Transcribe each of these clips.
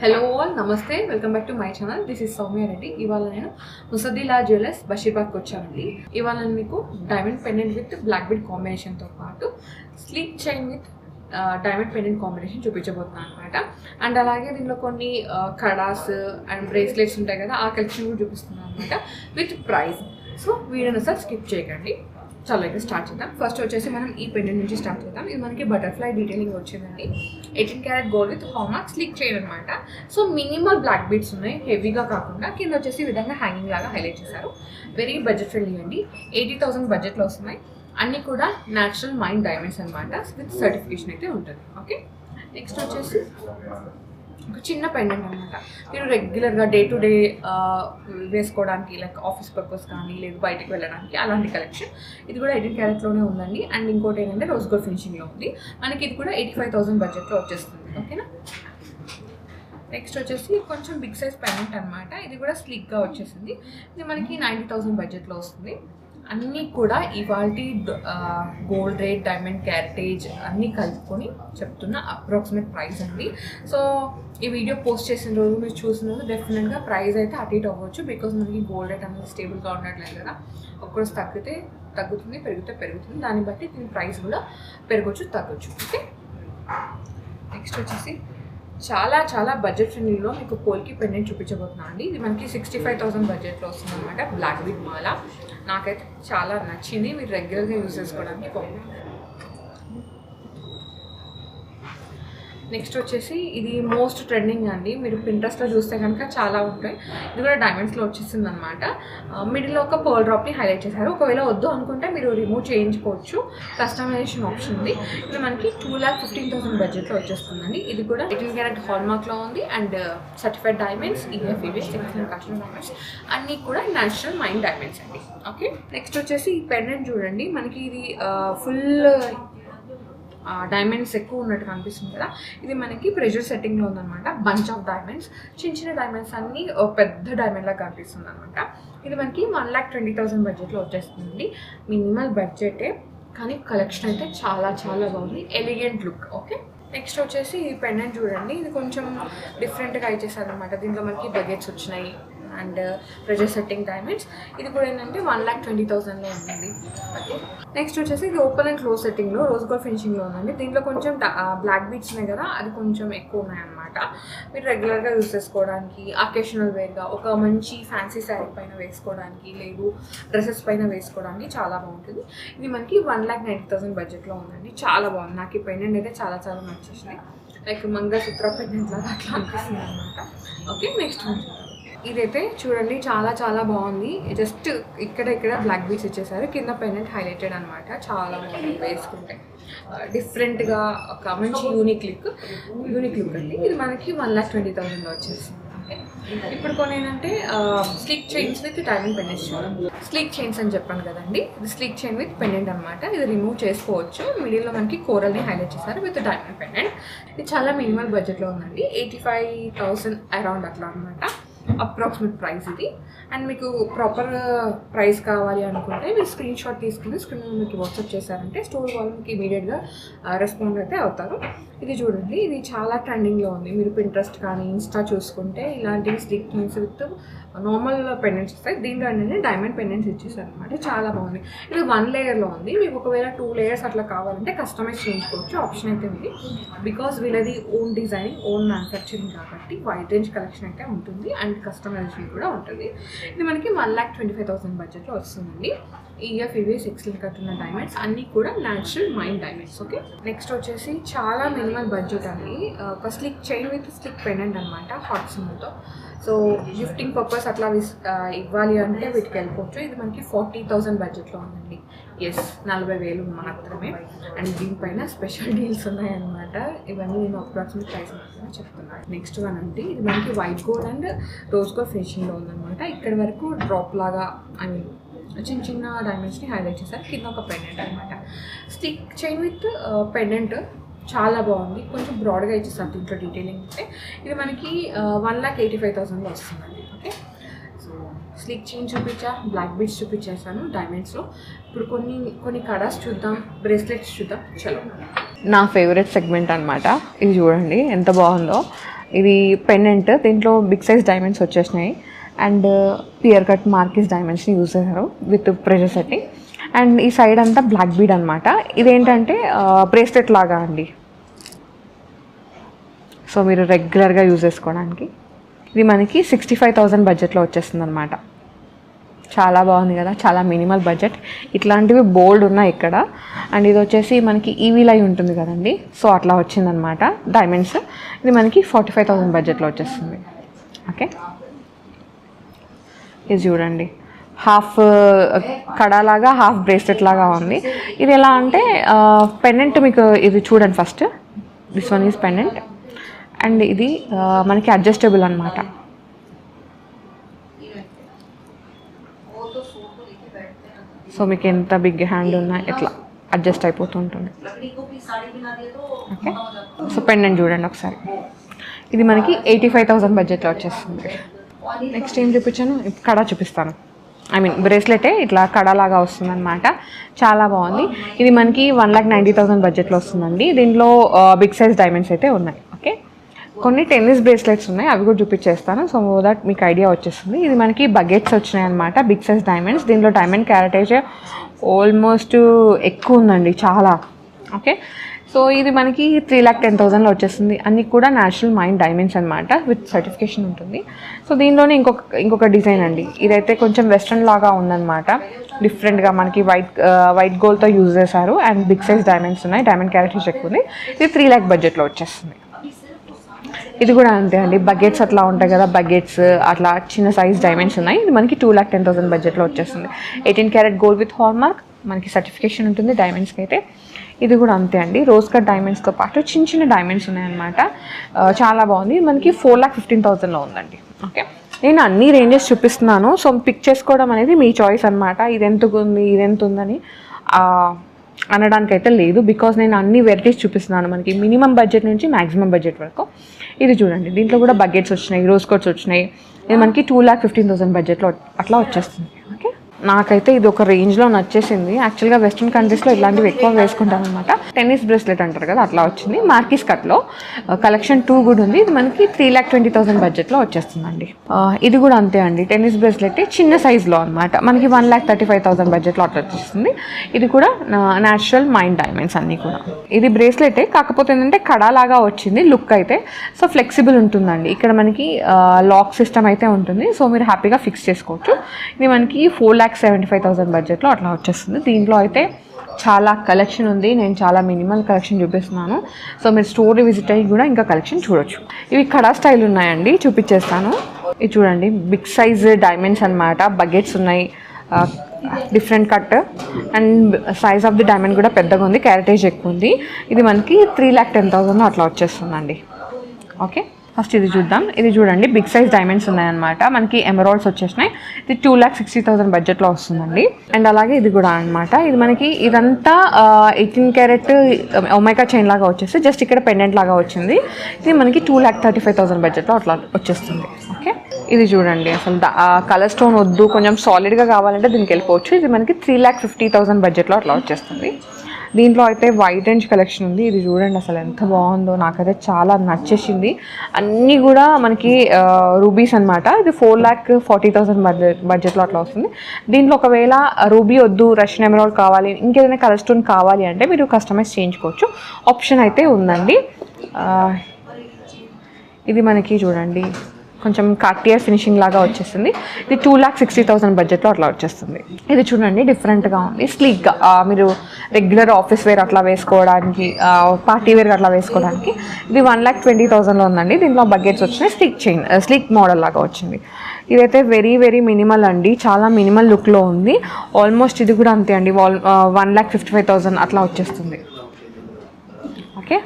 Hello all నమస్తే, welcome back to my channel. This is Soumya Reddy. ఇవాళ నేను ముసద్దిలా జ్యువెలర్స్ బషీర్బాగ్కి వచ్చానండి. ఇవాళ నేను మీకు diamond pendant with black bead కాంబినేషన్తో పాటు sleek chain with diamond pendant combination చూపించబోతున్నాను అనమాట. అండ్ అలాగే దీనిలో కొన్ని కడాస్ అండ్ బ్రేస్లెట్స్ ఉంటాయి కదా, ఆ కలెక్షన్ కూడా చూపిస్తున్నాను అనమాట విత్ ప్రైస్. సో వీడియోని సార్ స్కిప్ చేయకండి. చాలా అయితే స్టార్ట్ చేద్దాం. ఫస్ట్ వచ్చేసి మనం ఈ పెండెంట్ నుంచి స్టార్ట్ చేద్దాం. ఇది మనకి బటర్ఫ్లై డీటెయిలింగ్ వచ్చిందండి. 18 carat gold with hallmark slick chain అనమాట. సో మినిమల్ బ్లాక్ బీడ్స్ ఉన్నాయి, హెవీగా కాకుండా. కింద వచ్చేసి ఈ విధంగా హ్యాంగింగ్ లాగా హైలైట్ చేశారు. వెరీ బడ్జెట్ ఫ్రెండ్లీ అండి. 80,000 బడ్జెట్లో వస్తున్నాయి. అన్నీ కూడా న్యాచురల్ మైండ్ డైమండ్స్ అనమాట. విత్ సర్టిఫికేషన్ అయితే ఉంటుంది. ఓకే, నెక్స్ట్ వచ్చేసి ఒక చిన్న పెండెంట్ అనమాట. మీరు రెగ్యులర్గా డే టు డే వేసుకోవడానికి, లైక్ ఆఫీస్ పర్పస్ కానీ లేదు బయటకు వెళ్ళడానికి, అలాంటి కలెక్షన్. ఇది కూడా 18 క్యారెట్లోనే ఉందండి. అండ్ ఇంకోటి ఏంటంటే రోజ్ గోల్డ్ ఫినిషింగ్లో ఉంది. మనకి ఇది కూడా 85,000 బడ్జెట్లో వచ్చేస్తుంది. ఓకేనా. నెక్స్ట్ వచ్చేసి కొంచెం బిగ్ సైజ్ పెండెంట్ అనమాట. ఇది కూడా స్లిక్గా వచ్చేసింది. ఇది మనకి 90,000 బడ్జెట్లో వస్తుంది. అన్నీ కూడా ఇవాల్టి గోల్డ్ రేట్, డైమండ్ క్యారెటేజ్ అన్నీ కలుపుకొని చెప్తున్న అప్రాక్సిమేట్ ప్రైస్ అండి. సో ఈ వీడియో పోస్ట్ చేసిన రోజు మీరు చూసిన రోజు డెఫినెట్గా ప్రైస్ అయితే అటు ఇటు అవ్వచ్చు. బికాజ్ మనకి గోల్డ్ రేట్ అనేది స్టేబుల్గా ఉండట్లేదు కదా. ఒక్కరోజు తగ్గుతుంది, పెరుగుతుంది. దాన్ని బట్టి దీని ప్రైస్ కూడా పెరగచ్చు, తగ్గొచ్చు. ఓకే, నెక్స్ట్ వచ్చేసి చాలా బడ్జెట్ ఫ్రెండ్లీలో మీకు పోల్కి పెండెంట్ చూపించబోతున్నాను అండి. ఇది మనకి 65,000 బడ్జెట్లో వస్తుంది అనమాట. బ్లాక్ బీడ్ మాల నాకైతే చాలా నచ్చింది. మీరు రెగ్యులర్గా యూజ్ చేసుకోవడానికి బాగుంది. నెక్స్ట్ వచ్చేసి ఇది మోస్ట్ ట్రెండింగ్ అండి. మీరు పింట్రెస్ట్లో చూస్తే కనుక చాలా ఉంటాయి. ఇది కూడా డైమండ్స్లో వచ్చేసింది అనమాట. మిడిల్లో ఒక పర్ల్ డ్రాప్ని హైలైట్ చేశారు. ఒకవేళ వద్దు అనుకుంటే మీరు రిమూవ్ చేయించుకోవచ్చు. కస్టమైజేషన్ ఆప్షన్ ఉంది. ఇది మనకి 2,15,000 బడ్జెట్లో వచ్చేస్తుందండి. ఇది కూడా 18 క్యారెట్ హాల్మార్క్లో ఉంది. And certified diamonds, EFEBS, customer diamonds అన్నీ కూడా న్యాచురల్ మైండ్ డైమండ్స్ అండి. ఓకే, నెక్స్ట్ వచ్చేసి ఈ పెండెంట్ చూడండి. మనకి ఇది ఫుల్ డైమండ్స్ ఎక్కువ ఉన్నట్టు కనిపిస్తుంది కదా. ఇది మనకి ప్రెషర్ సెట్టింగ్లో ఉందన్నమాట. బంచ్ ఆఫ్ డైమండ్స్, చిన్న డైమండ్స్ అన్నీ పెద్ద డైమండ్ లాగా కనిపిస్తుంది అనమాట. ఇది మనకి 1,20,000 బడ్జెట్లో వచ్చేస్తుంది. మినిమల్ బడ్జెటే, కానీ కలెక్షన్ అయితే చాలా బాగుంది. Elegant look. ఓకే, నెక్స్ట్ వచ్చేసి ఈ పెండెంట్ చూడండి. ఇది కొంచెం డిఫరెంట్గా ఇచ్చేసారు అనమాట. దీంట్లో మనకి బగెట్స్ వచ్చినాయి అండ్ ప్రెషర్ సెట్టింగ్ డైమండ్స్. ఇది కూడా ఏంటంటే 1,20,000లో ఉందండి. ఓకే, నెక్స్ట్ వచ్చేసి ఇది ఓపెన్ అండ్ క్లోజ్ సెట్టింగ్లో రోజ్ గోల్డ్ ఫినిషింగ్లో ఉందండి. దీంట్లో కొంచెం బ్లాక్ బీడ్స్ ఉన్నాయి కదా, అది కొంచెం ఎక్కువ ఉన్నాయన్నమాట. మీరు రెగ్యులర్గా యూజ్ చేసుకోవడానికి, అకేషనల్ వేర్గా, ఒక మంచి ఫ్యాన్సీ శారీ పైన వేసుకోవడానికి, లేదు డ్రెస్సెస్ పైన వేసుకోవడానికి చాలా బాగుంటుంది. ఇది మనకి 1,90,000 బడ్జెట్లో ఉందండి. చాలా బాగుంది. నాకు ఈ పెండెంట్ అయితే చాలా నచ్చేసింది. లైక్ మంగళసూత్ర పెండెంట్ లాగా అట్లా అనిపిస్తుంది అనమాట. ఓకే, నెక్స్ట్ ఇదైతే చూడండి చాలా బాగుంది. జస్ట్ ఇక్కడ బ్లాక్ బీడ్స్ ఇచ్చేసారు. కింద పెండెంట్ హైలైటెడ్ అనమాట. చాలా బాగుంది వేసుకుంటే. డిఫరెంట్గా ఒక మంచి యూనిక్ లుక్ అండి. ఇది మనకి 1,20,000లో వచ్చేసింది. ఇప్పుడు కొన్ని ఏంటంటే slick chains with diamond pendants చూడండి. స్లిక్ చైన్స్ అని చెప్పాను కదండి. ఇది స్లిక్ చైన్ విత్ పెండెంట్ అనమాట. ఇది రిమూవ్ చేసుకోవచ్చు. మిడిల్లో మనకి కోరల్ని హైలైట్ చేశారు విత్ డైమండ్ పెండెంట్. ఇది చాలా మినిమల్ బడ్జెట్లో ఉందండి. 85,000 అరౌండ్ అట్లా అనమాట. అప్రాక్సిమేట్ ప్రైస్ ఇది. అండ్ మీకు ప్రాపర్ ప్రైస్ కావాలి అనుకుంటే మీరు స్క్రీన్ షాట్ తీసుకుని స్క్రీన్ మీకు వాట్సాప్ చేశారంటే స్టోర్ వాళ్ళు మీకు ఇమీడియట్గా రెస్పాండ్ అయితే అవుతారు. ఇది చూడండి, ఇది చాలా ట్రెండింగ్లో ఉంది. మీరు పింట్రెస్ట్ కానీ ఇన్స్టా చూసుకుంటే ఇలాంటివి slick chains with normal pendants వస్తాయి. దీంట్లో ఏంటంటే డైమండ్ పెండెంట్స్ ఇచ్చేసారు అనమాట. చాలా బాగుంది. ఇది 1 లేయర్లో ఉంది. మీకు ఒకవేళ 2 లేయర్స్ అట్లా కావాలంటే కస్టమైజ్ చేయించుకోవచ్చు. ఆప్షన్ అయితే ఉంది. బికాజ్ వీళ్ళది ఓన్ డిజైనింగ్, ఓన్ మ్యానుఫ్యాక్చరింగ్ కాబట్టి వైడ్ రేంజ్ కలెక్షన్ అయితే ఉంటుంది. అండ్ కస్టమైజేషన్ కూడా ఉంటుంది. ఇది మనకి 1,25,000 బడ్జెట్లో వస్తుందండి. EFEBS ఎక్సలెంట్ కట్టున్న డైమండ్స్ అన్నీ కూడా natural mind diamonds. Okay, next వచ్చేసి చాలా మినిమల్ బడ్జెట్ అండి. ఒక slick chain with slick pendant అనమాట, హాట్ సింబల్తో. సో గిఫ్టింగ్ పర్పస్ అట్లా ఇవ్వాలి అంటే వీటికి వెళ్ళిపోవచ్చు. ఇది మనకి 40,000 బడ్జెట్లో ఉందండి. 40,000 మాత్రమే. అండ్ దీనిపైన స్పెషల్ డీల్స్ ఉన్నాయన్నమాట. ఇవన్నీ నేను అప్రాక్సిమేట్ ప్రైస్ మాత్రమే చెప్తున్నాను. నెక్స్ట్ వన్ అంటే ఇది మనకి white gold and rose gold ఫినిషింగ్లో ఉందన్నమాట. ఇక్కడ వరకు డ్రాప్ లాగా చిన్న డైమండ్స్ని హైలైట్ చేశారు. కింద ఒక పెండెంట్ అనమాట. స్టిక్ చైన్ విత్ పెండెంట్ చాలా బాగుంది. కొంచెం బ్రాడ్గా ఇచ్చేసారు దీంట్లో డీటెయిలింగ్ అయితే. ఇది మనకి 1,85,000లో వస్తుందండి. ఓకే, సో స్లిక్ చైన్ చూపించా, బ్లాక్ బీడ్స్ చూపించేసాను డైమండ్స్లో. ఇప్పుడు కొన్ని కడాస్ చూద్దాం, బ్రేస్లెట్స్ చూద్దాం. చలో, నా ఫేవరెట్ సెగ్మెంట్ అనమాట. ఇది చూడండి ఎంత బాగుందో. ఇది పెండెంట్, దీంట్లో బిగ్ సైజ్ డైమండ్స్ వచ్చేసినాయి అండ్ పియర్ కట్ మార్కిస్ డైమండ్స్ని యూజ్ చేశారు విత్ ప్రెషర్ సెట్టింగ్. అండ్ ఈ సైడ్ అంతా బ్లాక్ బీడ్ అనమాట. ఇదేంటంటే బ్రేస్లెట్ లాగా అండి, సో మీరు రెగ్యులర్గా యూజ్ చేసుకోవడానికి. ఇది మనకి 65,000 బడ్జెట్లో వచ్చేస్తుంది అనమాట. చాలా బాగుంది కదా, చాలా మినిమల్ బడ్జెట్. ఇట్లాంటివి బోల్డ్ ఉన్నాయి ఇక్కడ. అండ్ ఇది వచ్చేసి మనకి ఈవీ లై ఉంటుంది కదండి, సో అట్లా వచ్చిందనమాట డైమండ్స్. ఇది మనకి 45,000 బడ్జెట్లో వచ్చేస్తుంది. ఓకే, ఇది చూడండి, హాఫ్ కడాలాగా హాఫ్ బ్రేస్లెట్ లాగా ఉంది. ఇది ఎలా అంటే పెండెంట్, మీకు ఇది చూడండి first, this one is pendant and ఇది మనకి అడ్జస్టబుల్ అనమాట. సో మీకు ఎంత బిగ్ హ్యాండ్ ఉన్నా ఎట్లా అడ్జస్ట్ అయిపోతుంటుంది. ఓకే, సో పెండెంట్ చూడండి ఒకసారి, ఇది మనకి 85,000 బడ్జెట్లో వచ్చేస్తుంది. నెక్స్ట్ ఏం చూపించాను, కడా చూపిస్తాను. ఐ మీన్ బ్రేస్లెటే ఇట్లా కడాలాగా వస్తుంది అనమాట, చాలా బాగుంది. ఇది మనకి 1,90,000 బడ్జెట్లో వస్తుందండి. దీంట్లో బిగ్ సైజ్ డైమండ్స్ అయితే ఉన్నాయి. ఓకే, కొన్ని టెన్నిస్ బ్రేస్లెట్స్ ఉన్నాయి, అవి కూడా చూపించేస్తాను, సో దట్ మీకు ఐడియా వచ్చేస్తుంది. ఇది మనకి బకెట్స్ వచ్చినాయి అనమాట, బిగ్ సైజ్ డైమండ్స్. దీంట్లో డైమండ్ క్యారెటేజ్ ఆల్మోస్ట్ ఎక్కువ ఉందండి, చాలా. ఓకే, సో ఇది మనకి 3,10,000లో వచ్చేస్తుంది. అన్నీ కూడా నేచురల్ మైండ్ డైమండ్స్ అనమాట, విత్ సర్టిఫికేషన్ ఉంటుంది. సో దీనిలోనే ఇంకొక డిజైన్ అండి, ఇదైతే కొంచెం వెస్ట్రన్ లాగా ఉందన్నమాట, డిఫరెంట్గా మనకి వైట్ గోల్డ్తో యూజ్ చేశారు. అండ్ బిగ్ సైజ్ డైమండ్స్ ఉన్నాయి, డైమండ్ క్యారెటేజ్ ఎక్కువ ఉంది. ఇది 3 lakh బడ్జెట్లో వచ్చేస్తుంది. ఇది కూడా అంతే అండి, బకెట్స్ అట్లా ఉంటాయి కదా, బకెట్స్ అట్లా చిన్న సైజ్ డైమండ్స్ ఉన్నాయి. ఇది మనకి 2,10,000 బడ్జెట్లో వచ్చేస్తుంది. 18 carat gold with hall mark, మనకి సర్టిఫికేషన్ ఉంటుంది డైమండ్స్కి అయితే. ఇది కూడా అంతే అండి, రోజ్ కట్ డైమండ్స్తో పాటు చిన్న చిన్న డైమండ్స్ ఉన్నాయన్నమాట, చాలా బాగుంది. మనకి 4,15,000లో ఉందండి. ఓకే, నేను అన్ని రేంజెస్ చూపిస్తున్నాను, సో పిక్ చేసుకోవడం అనేది మీ చాయిస్ అనమాట. ఇది ఎంత ఉంది, ఇది ఎంత ఉందని అనడానికి అయితే లేదు, బికాజ్ నేను అన్ని వెరైటీస్ చూపిస్తున్నాను, మనకి మినిమం బడ్జెట్ నుంచి మ్యాక్సిమం బడ్జెట్ వరకు. ఇది చూడండి, దీంట్లో కూడా బకెట్స్ వచ్చినాయి, రోజ్ కట్స్ వచ్చినాయి. ఇది మనకి 2,15,000 బడ్జెట్లో అట్లా వచ్చేస్తుంది. ఓకే, నాకైతే ఇది ఒక రేంజ్లో నచ్చేసింది. యాక్చువల్గా వెస్ట్రన్ కంట్రీస్లో ఇలాంటివి ఎక్కువ వేసుకుంటాను అనమాట. టెన్నిస్ బ్రేస్లెట్ అంటారు కదా, అట్లా వచ్చింది. మార్కిస్ కట్లో కలెక్షన్ 2 కూడా ఉంది. ఇది మనకి 3,20,000 బడ్జెట్లో వచ్చేస్తుందండి. ఇది కూడా అంతే అండి, టెన్నిస్ బ్రేస్లెట్ చిన్న సైజులో అనమాట, మనకి 1,35,000 బడ్జెట్లో అట్లా వచ్చేస్తుంది. ఇది కూడా న్యాచురల్ మైండ్ డైమండ్స్ అన్నీ కూడా. ఇది బ్రేస్లెటే, కాకపోతే ఏంటంటే కడాలాగా వచ్చింది లుక్ అయితే, సో ఫ్లెక్సిబుల్ ఉంటుందండి. ఇక్కడ మనకి లాక్ సిస్టమ్ అయితే ఉంటుంది, సో మీరు హ్యాపీగా ఫిక్స్ చేసుకోవచ్చు. ఇది మనకి 4,75,000 బడ్జెట్లో అట్లా వచ్చేస్తుంది. దీంట్లో అయితే చాలా కలెక్షన్ ఉంది, నేను చాలా మినిమల్ కలెక్షన్ చూపిస్తున్నాను, సో మీరు స్టోర్ విజిట్ అయ్యి కూడా ఇంకా కలెక్షన్ చూడొచ్చు. ఇవి కడా స్టైల్ ఉన్నాయండి, చూపించేస్తాను. ఇది చూడండి, బిగ్ సైజ్ డైమండ్స్ అనమాట, బకెట్స్ ఉన్నాయి, different cut and size of the diamond కూడా పెద్దగా ఉంది, క్యారెటేజ్ ఎక్కువ ఉంది. ఇది మనకి 3,10,000లో అట్లా వచ్చేస్తుందండి. ఓకే, ఫస్ట్ ఇది చూద్దాం. ఇది చూడండి, బిగ్ సైజ్ డైమండ్స్ ఉన్నాయన్నమాట, మనకి ఎమరాల్డ్స్ వచ్చేసినాయి. ఇది 2,60,000 బడ్జెట్లో వస్తుందండి. అండ్ అలాగే ఇది కూడా అనమాట, ఇది మనకి ఇదంతా 18 క్యారెట్ ఒమేగా చైన్ లాగా వచ్చేసి జస్ట్ ఇక్కడ పెండెంట్ లాగా వచ్చింది. ఇది మనకి 2,35,000 బడ్జెట్లో అట్లా వచ్చేస్తుంది. ఓకే, ఇది చూడండి, అసలు కలర్ స్టోన్ వద్దు, కొంచెం సాలిడ్గా కావాలంటే దీనికి వెళ్ళిపోవచ్చు. ఇది మనకి 3,50,000 బడ్జెట్లో అట్లా వచ్చేస్తుంది. దీంట్లో అయితే వైట్ రేంజ్ కలెక్షన్ ఉంది, ఇది చూడండి అసలు ఎంత బాగుందో, నాకైతే చాలా నచ్చేసింది. అన్నీ కూడా మనకి రూబీస్ అనమాట. ఇది 4,40,000 బడ్జెట్లో అట్లా వస్తుంది. దీంట్లో ఒకవేళ రూబీ వద్దు, రష్యన్ ఎమరాల్డ్ కావాలి, ఇంకేదైనా కలర్ స్టోన్ కావాలి అంటే మీరు కస్టమైజ్ చేయించుకోవచ్చు, ఆప్షన్ అయితే ఉందండి. ఇది మనకి చూడండి కొంచెం కార్టియర్ ఫినిషింగ్ లాగా వచ్చేస్తుంది. ఇది 2,60,000 బడ్జెట్లో అట్లా వచ్చేస్తుంది. ఇది చూడండి డిఫరెంట్గా ఉంది, స్లీక్గా మీరు రెగ్యులర్ ఆఫీస్ వేర్ అట్లా వేసుకోవడానికి, పార్టీ వేర్ అట్లా వేసుకోవడానికి. ఇది 1,20,000లో ఉందండి. దీంట్లో బకెట్స్ వచ్చినాయి, స్లీక్ మోడల్ లాగా వచ్చింది. ఇదైతే వెరీ వెరీ మినిమల్ అండి, చాలా మినిమల్ లుక్లో ఉంది. ఆల్మోస్ట్ ఇది కూడా అంతే అండి, 1,55,000 అట్లా వచ్చేస్తుంది. ఓకే,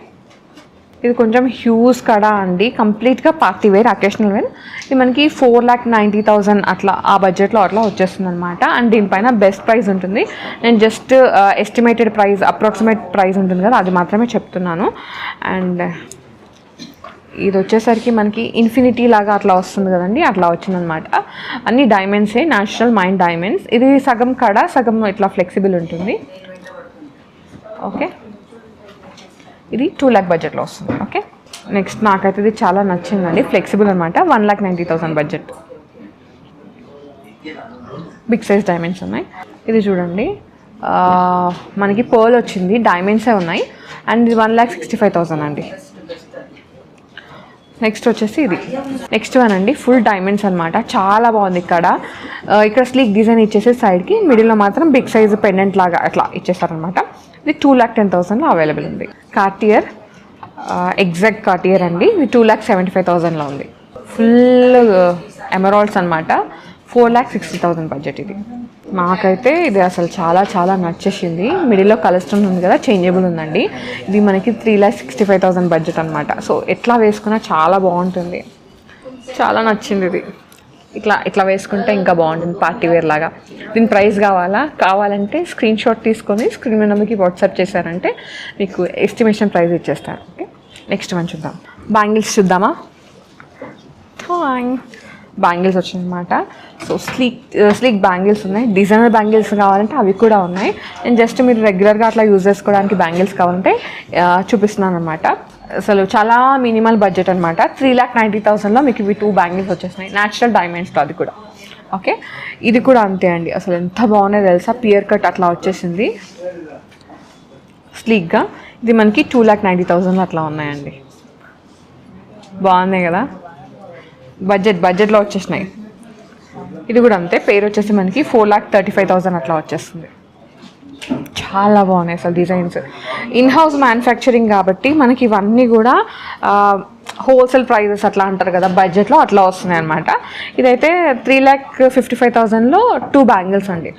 ఇది కొంచెం హ్యూజ్ కడా అండి, కంప్లీట్గా పార్టీ వేర్, అకేషనల్ వేర్. ఇది మనకి 4,90,000 అట్లా ఆ బడ్జెట్లో అట్లా వచ్చేస్తుంది అనమాట. అండ్ దీనిపైన బెస్ట్ ప్రైస్ ఉంటుంది, నేను just estimated price, approximate price ఉంటుంది కదా, అది మాత్రమే చెప్తున్నాను. అండ్ ఇది వచ్చేసరికి మనకి ఇన్ఫినిటీ లాగా అట్లా వస్తుంది కదండి, అట్లా వచ్చిందనమాట. అన్ని డైమండ్సే, న్యాచురల్ మైండ్ డైమండ్స్. ఇది సగం కడ, సగం ఇట్లా ఫ్లెక్సిబుల్ ఉంటుంది. ఓకే, ఇది 2 lakh బడ్జెట్లో వస్తుంది. ఓకే, నెక్స్ట్ నాకైతే ఇది చాలా నచ్చిందండి, ఫ్లెక్సిబుల్ అనమాట. 1,90,000 బడ్జెట్. బిగ్ సైజ్ డైమండ్స్ ఉన్నాయి. ఇది చూడండి, మనకి పర్ల్ వచ్చింది, డైమండ్సే ఉన్నాయి. అండ్ ఇది 1,65,000 అండి. నెక్స్ట్ వచ్చేసి ఇది నెక్స్ట్ వన్ అండి, ఫుల్ డైమండ్స్ అనమాట. చాలా బాగుంది. ఇక్కడ స్లీక్ డిజైన్ ఇచ్చేసి సైడ్కి, మిడిల్లో మాత్రం బిగ్ సైజ్ పెండెంట్ లాగా అట్లా ఇచ్చేస్తారనమాట. ఇది 2,10,000లో అవైలబుల్ ఉంది. కార్టియర్, ఎగ్జాక్ట్ కార్టియర్ అండి. ఇది 2,75,000లో ఉంది. ఫుల్ ఎమరాల్డ్స్ అనమాట. 4,60,000 బడ్జెట్. ఇది నాకైతే ఇది అసలు చాలా చాలా నచ్చేసింది. మిడిల్లో కలర్ స్టోన్ ఉంది కదా, చేంజబుల్ ఉందండి. ఇది మనకి 3,65,000 బడ్జెట్ అనమాట. సో ఎట్లా వేసుకున్నా చాలా బాగుంటుంది, చాలా నచ్చింది ఇది. ఇట్లా వేసుకుంటే ఇంకా బాగుంటుంది, పార్టీ వేర్ లాగా. దీని ప్రైస్ కావాలంటే స్క్రీన్ షాట్ తీసుకొని స్క్రీన్ మీద మీకు వాట్సాప్ చేశారంటే మీకు ఎస్టిమేషన్ ప్రైస్ ఇచ్చేస్తారు. ఓకే, నెక్స్ట్ వన్ చూద్దాం. బ్యాంగిల్స్ చూద్దామా? బ్యాంగిల్స్ వచ్చిందన్నమాట. సో స్లీక్ బ్యాంగిల్స్ ఉన్నాయి. డిజైనర్ బ్యాంగిల్స్ కావాలంటే అవి కూడా ఉన్నాయి. నేను జస్ట్ మీరు రెగ్యులర్గా అట్లా యూజ్ చేసుకోవడానికి బ్యాంగిల్స్ కావాలంటే చూపిస్తున్నాను అనమాట. అసలు చాలా మినిమల్ బడ్జెట్ అనమాట. 3,90,000లో మీకు ఇవి 2 బ్యాంగిల్స్ వచ్చేసినాయి, న్యాచురల్ డైమండ్స్తో. అది కూడా ఓకే. ఇది కూడా అంతే అండి, అసలు ఎంత బాగున్నాయో తెలుసా. పియర్ కట్ అట్లా వచ్చేసింది స్లీక్గా. ఇది మనకి 2,90,000లో అట్లా ఉన్నాయండి. బాగున్నాయి కదా, బడ్జెట్లో వచ్చేసినాయి. ఇది కూడా అంతే, పేరు వచ్చేసి మనకి 4,35,000 అట్లా వచ్చేస్తుంది. చాలా బాగున్నాయి అసలు డిజైన్స్. ఇన్ హౌస్ మ్యానుఫ్యాక్చరింగ్ కాబట్టి మనకి ఇవన్నీ కూడా హోల్సేల్ ప్రైజెస్ అట్లా అంటారు కదా, బడ్జెట్లో అట్లా వస్తున్నాయి అనమాట. ఇదైతే 3,55,000లో 2 బ్యాంగిల్స్ అండి.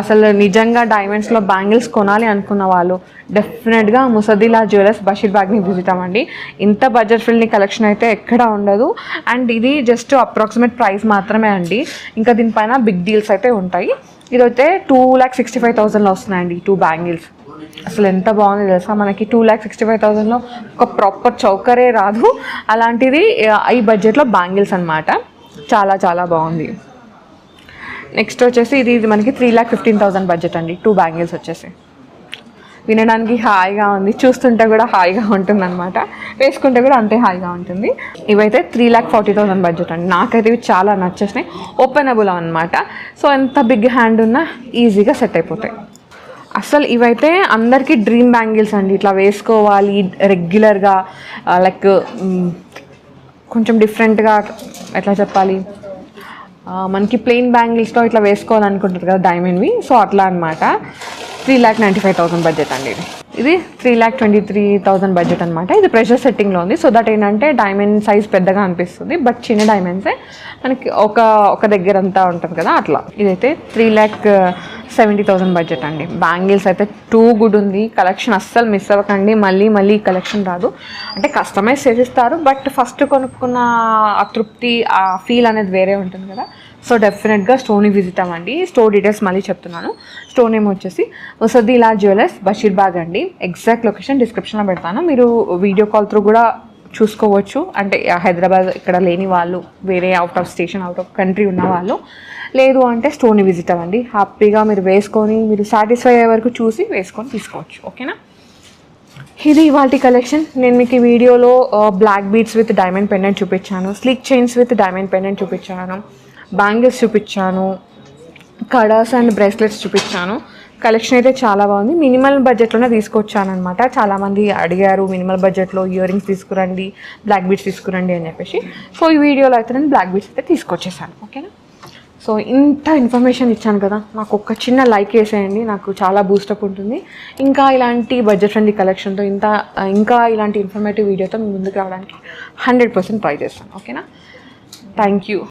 అసలు నిజంగా డైమండ్స్లో బ్యాంగిల్స్ కొనాలి అనుకున్న వాళ్ళు డెఫినెట్గా ముసద్దిలా జ్యువెలర్స్ బషీర్బాగ్ని విజిట్ అవ్వండి. ఇంత బడ్జెట్ ఫ్రెండ్లీ కలెక్షన్ అయితే ఎక్కడ ఉండదు. అండ్ ఇది జస్ట్ అప్రాక్సిమేట్ ప్రైస్ మాత్రమే అండి, ఇంకా దీనిపైన బిగ్ డీల్స్ అయితే ఉంటాయి. ఇదైతే 2,65,000లో వస్తున్నాయండి 2 బ్యాంగిల్స్. అసలు ఎంత బాగుంది తెలుసా, మనకి 2,65,000లో ఒక ప్రాపర్ చౌకరే రాదు, అలాంటిది ఈ బడ్జెట్లో బ్యాంగిల్స్ అనమాట. చాలా చాలా బాగుంది. నెక్స్ట్ వచ్చేసి ఇది మనకి 3,15,000 బడ్జెట్ అండి. 2 బ్యాంగిల్స్ వచ్చేసి. వినడానికి హాయిగా ఉంది, చూస్తుంటే కూడా హాయిగా ఉంటుంది అనమాట, వేసుకుంటే కూడా అంతే హాయిగా ఉంటుంది. ఇవైతే 3,40,000 బడ్జెట్ అండి. నాకైతే ఇవి చాలా నచ్చేసినాయి. ఓపెనబుల్ అనమాట. సో ఎంత బిగ్ హ్యాండ్ ఉన్నా ఈజీగా సెట్ అయిపోతాయి. అసలు ఇవైతే అందరికీ డ్రీమ్ బ్యాంగిల్స్ అండి. ఇట్లా వేసుకోవాలి రెగ్యులర్గా, లైక్ కొంచెం డిఫరెంట్గా ఎట్లా చెప్పాలి, మనకి ప్లెయిన్ బ్యాంగిల్స్లో ఇట్లా వేసుకోవాలనుకుంటారు కదా డైమండ్వి. సో అట్లా అనమాట. 3,95,000 బడ్జెట్ అండి. ఇది 3,23,000 బడ్జెట్ అనమాట. ఇది ప్రెషర్ సెట్టింగ్లో ఉంది. సో దట్ ఏంటంటే డైమండ్ సైజ్ పెద్దగా అనిపిస్తుంది, బట్ చిన్న డైమండ్సే మనకి ఒక దగ్గర అంతా ఉంటుంది కదా అట్లా. ఇదైతే 3,70,000 బడ్జెట్ అండి. బ్యాంగిల్స్ అయితే టూ గుడ్ ఉంది. కలెక్షన్ అస్సలు మిస్ అవ్వకండి, మళ్ళీ కలెక్షన్ రాదు. అంటే కస్టమైజ్ చేసిస్తారు, బట్ ఫస్ట్ కొనుక్కున్న ఆ తృప్తి, ఆ ఫీల్ అనేది వేరే ఉంటుంది కదా. సో డెఫినెట్గా స్టోర్ని విజిట్ అవ్వండి. స్టోర్ డీటెయిల్స్ మళ్ళీ చెప్తున్నాను. స్టోర్ నేమ్ వచ్చేసి ముసద్దిలా జ్యువెలర్స్ బషీర్బాగ్ అండి. ఎగ్జాక్ట్ లొకేషన్ డిస్క్రిప్షన్లో పెడతాను, మీరు వీడియో కాల్ త్రూ కూడా చూసుకోవచ్చు. అంటే హైదరాబాద్ ఇక్కడ లేని వాళ్ళు, వేరే out of station, out of country ఉన్న వాళ్ళు, లేదు అంటే స్టోర్ని విజిట్ అవ్వండి. హ్యాపీగా మీరు వేసుకొని, మీరు సాటిస్ఫై అయ్యే వరకు చూసి వేసుకొని తీసుకోవచ్చు. ఓకేనా? ఇది ఇవాల్టి కలెక్షన్. నేను మీకు ఈ వీడియోలో black beads with diamond pendant చూపించాను, sleek chains with diamond pendant చూపించాను, బ్యాంగిల్స్ చూపించాను, కడాస్ అండ్ బ్రేస్లెట్స్ చూపించాను. కలెక్షన్ అయితే చాలా బాగుంది. మినిమల్ బడ్జెట్లోనే తీసుకొచ్చాను అనమాట. చాలామంది అడిగారు మినిమల్ బడ్జెట్లో ఇయర్ రింగ్స్ తీసుకురండి, బ్లాక్ బీడ్స్ తీసుకురండి అని చెప్పేసి. సో ఈ వీడియోలో అయితే నేను బ్లాక్ బీడ్స్ అయితే తీసుకొచ్చేసాను. ఓకేనా? సో ఇంత ఇన్ఫర్మేషన్ ఇచ్చాను కదా, నాకు ఒక చిన్న లైక్ వేసేయండి, నాకు చాలా బూస్టప్ ఉంటుంది. ఇంకా ఇలాంటి బడ్జెట్ ఫ్రెండ్లీ కలెక్షన్తో ఇంకా ఇలాంటి ఇన్ఫర్మేటివ్ వీడియోతో మీ ముందుకు రావడానికి 100% ట్రై చేస్తాను. ఓకేనా? Thank you.